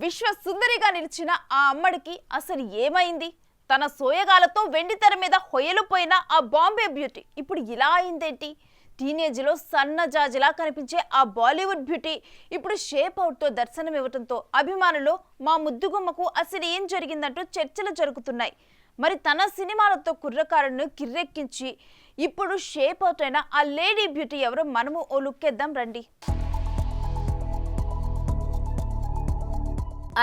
విశ్వ సుందరిగా నిలిచిన ఆ అమ్మడికి అసలు ఏమైంది? తన సోయగాలతో వెండితెర మీద హొయలుపోయిన ఆ బాంబే బ్యూటీ ఇప్పుడు ఇలా అయిందేంటి? టీనేజ్లో సన్నజాజిలా కనిపించే ఆ బాలీవుడ్ బ్యూటీ ఇప్పుడు షేప్ అవుట్తో దర్శనం ఇవ్వడంతో అభిమానులు మా ముద్దుగుమ్మకు అసలు ఏం జరిగిందంటూ చర్చలు జరుగుతున్నాయి. మరి తన సినిమాలతో కుర్రకారులను కిర్రెక్కించి ఇప్పుడు షేప్ అవుట్ అయిన ఆ లేడీ బ్యూటీ ఎవరో మనము ఓ లుక్కేద్దాం రండి.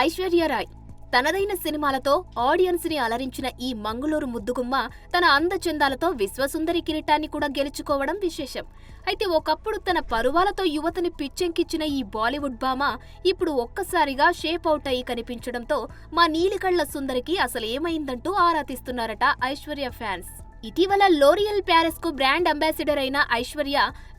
ఐశ్వర్య రాయ్ తనదైన సినిమాలతో ఆడియన్స్ ని అలరించిన ఈ మంగుళూరు ముద్దుగుమ్మ తన అందచందాలతో విశ్వసుందరి కిరీటాన్ని కూడా గెలుచుకోవడం విశేషం. అయితే ఒకప్పుడు తన పరువాలతో యువతని పిచ్చెంకిచ్చిన ఈ బాలీవుడ్ భామ ఇప్పుడు ఒక్కసారిగా షేప్ అవుట్ అయ్యి కనిపించడంతో మా నీలికళ్ల సుందరికి అసలు ఏమైందంటూ ఆరా తీస్తున్నారట ఐశ్వర్య ఫ్యాన్స్. ఇటీవల లోరియల్ ప్యారిస్ కు బ్రాండ్ అంబాసిడర్ అయిన ఐశ్వర్య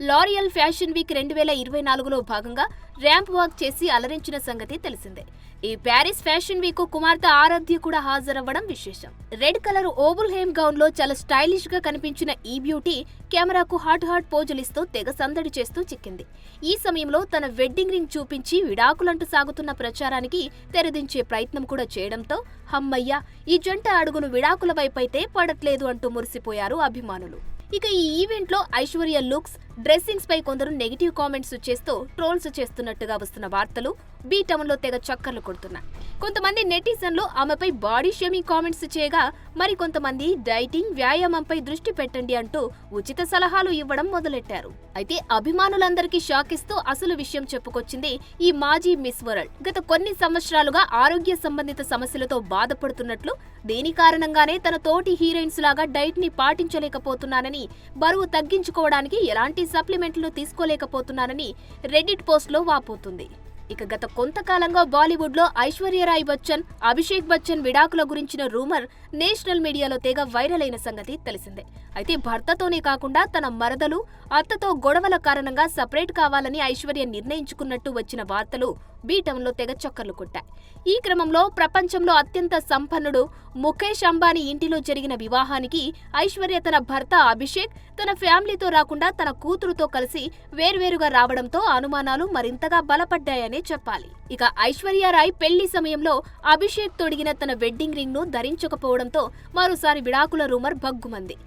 లోరియల్ ఫ్యాషన్ వీక్ 2024లో భాగంగా ర్యాంప్ వాక్ చేసి అలరించిన సంగతి తెలిసిందే. ఈ ప్యారిస్ ఫ్యాషన్ వీక్ కు కుమార్తె ఆరాధ్య కూడా హాజరవ్వడం విశేషం. రెడ్ కలర్ ఓబుల్ హేమ్ గౌన్ లో చాలా స్టైలిష్ గా కనిపించిన ఈ బ్యూటీ కెమెరాకు హాట్ పోజులిస్తూ తెగ సందడి చేస్తూ చిక్కింది. ఈ సమయంలో తన వెడ్డింగ్ రింగ్ చూపించి విడాకులంటూ సాగుతున్న ప్రచారానికి తెరదించే ప్రయత్నం కూడా చేయడంతో హమ్మయ్య, ఈ జంట అడుగులు విడాకుల వైపైతే పడట్లేదు అంటూ మురిసిపోయారు అభిమానులు. ఇక ఈ ఈవెంట్ లో ఐశ్వర్య లుక్స్, డ్రెస్సింగ్స్ పై కొందరు నెగిటివ్ కామెంట్స్ చేస్తూ ట్రోల్స్ చేస్తున్నట్టుగా వస్తున్న వార్తలు బీ టౌన్ లో తెగ చక్కర్లు కొడుతున్నాయి. కొంతమంది నెటిజన్లు ఆమెపై బాడీ షేమింగ్ కామెంట్స్ చేయగా మరికొంతమంది డైటింగ్, వ్యాయామంపై దృష్టి పెట్టండి అంటూ ఉచిత సలహాలు ఇవ్వడం మొదలెట్టారు. అయితే అభిమానులందరికీ షాక్ ఇస్తూ అసలు విషయం చెప్పుకొచ్చింది ఈ మాజీ మిస్ వరల్డ్. గత కొన్ని సంవత్సరాలుగా ఆరోగ్య సంబంధిత సమస్యలతో బాధపడుతున్నట్లు, దీని కారణంగానే తన తోటి హీరోయిన్స్ లాగా డైట్ ని పాటించలేకపోతున్నానని, బరువు తగ్గించుకోవడానికి ఎలాంటి సప్లిమెంట్లు తీసుకోలేకపోతున్నానని రెడ్డిట్ పోస్ట్ లో వాపోతుంది. ఇక గత కొంతకాలంగా బాలీవుడ్ లో ఐశ్వర్య రాయ్ బచ్చన్, అభిషేక్ బచ్చన్ విడాకుల గురించిన రూమర్ నేషనల్ మీడియాలో తెగ వైరల్ అయిన సంగతి తెలిసిందే. అయితే భర్తతోనే కాకుండా తన మరదలు, అత్తతో గొడవల కారణంగా సపరేట్ కావాలని ఐశ్వర్య నిర్ణయించుకున్నట్టు వచ్చిన వార్తలు బీ టౌన్ లో తెగ చక్కర్లు కొట్టాయి. ఈ క్రమంలో ప్రపంచంలో అత్యంత సంపన్నుడు ముఖేష్ అంబానీ ఇంటిలో జరిగిన వివాహానికి ఐశ్వర్య తన భర్త అభిషేక్ తన ఫ్యామిలీతో రాకుండా తన కూతురుతో కలిసి వేర్వేరుగా రావడంతో అనుమానాలు మరింతగా బలపడ్డాయనే చెప్పాలి. ఇక ఐశ్వర్య రాయ్ పెళ్లి సమయంలో అభిషేక్ తొడిగిన తన వెడ్డింగ్ రింగ్ ను ధరించకపోవడంతో మరోసారి విడాకుల రూమర్ భగ్గుమంది.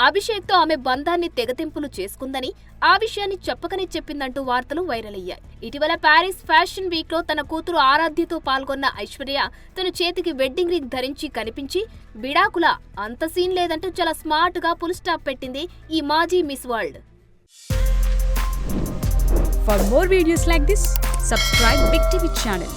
అభిషేక్ తో ఆమె బంధాన్ని తెగతింపులు చేసుకుందని, ఆ విషయాన్ని చెప్పకనే చెప్పిందంటూ వార్తలు వైరల్ అయ్యాయి. ఇటీవల ప్యారిస్ ఫ్యాషన్ వీక్ లో తన కూతురు ఆరాధ్యతో పాల్గొన్న ఐశ్వర్య తన చేతికి వెడ్డింగ్ రింగ్ ధరించి కనిపించి విడాకుల అంత సీన్ లేదంటూ చాలా స్మార్ట్ గా ఫుల్ స్టాప్ పెట్టింది ఈ మాజీ miss world. For more videos like this, subscribe Big TV channel.